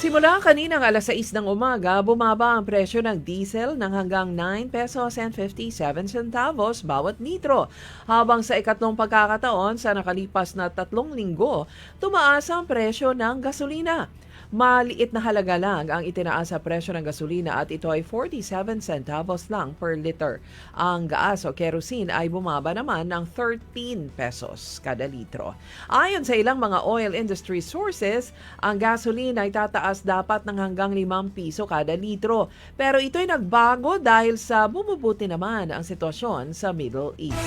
Simula kaninang alas 6 ng umaga, bumaba ang presyo ng diesel ng hanggang 9 pesos and 57 centavos bawat litro. Habang sa ikatlong pagkakataon sa nakalipas na 3 linggo, tumaas ang presyo ng gasolina. Maliit na halaga lang ang itinaas sa presyo ng gasolina at ito ay 47 centavos lang per liter. Ang gas o kerosene ay bumaba naman ng 13 pesos kada litro. Ayon sa ilang mga oil industry sources, ang gasoline ay tataas dapat ng hanggang 5 piso kada litro. Pero ito ay nagbago dahil sa bumubuti naman ang sitwasyon sa Middle East.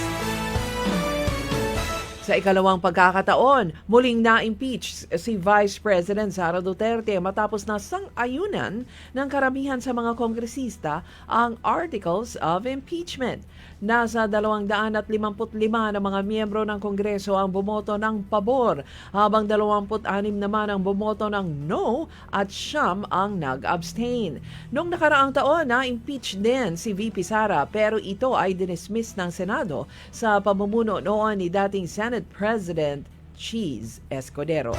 Sa ikalawang pagkakataon, muling na-impeach si Vice President Sara Duterte matapos na sang-ayunan ng karamihan sa mga kongresista ang Articles of Impeachment. Nasa 255 na mga miyembro ng Kongreso ang bumoto ng pabor, habang 26 naman ang bumoto ng no at 9 ang nag-abstain. Noong nakaraang taon, na-impeach din si VP Sara pero ito ay dinismiss ng Senado sa pamumuno noon ni dating Senate President Cheese Escudero.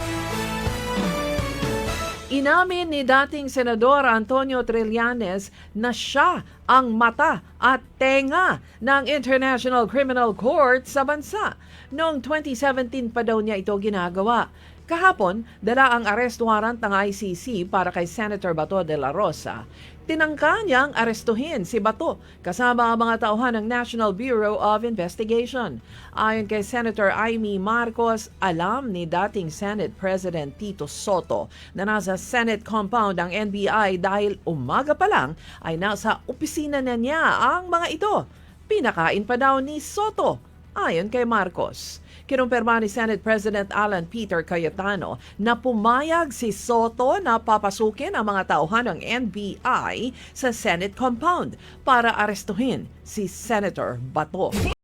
Inamin ni dating Senador Antonio Trillanes na siya ang mata at tenga ng International Criminal Court sa bansa. Noong 2017 pa daw niya ito ginagawa. Kahapon, dala ang arrest warrant ng ICC para kay Senator Bato de la Rosa. Tinangka niyang arestuhin si Bato kasama ang mga tauhan ng National Bureau of Investigation. Ayon kay Senator Amy Marcos, alam ni dating Senate President Tito Soto na nasa Senate compound ang NBI dahil umaga pa lang ay nasa opisina na niya ang mga ito. Pinakain pa daw ni Soto, ayon kay Marcos. Kinumpirma ni Senate President Alan Peter Cayetano na pumayag si Soto na papasukin ang mga tauhan ng NBI sa Senate compound para arestuhin si Senator Bato.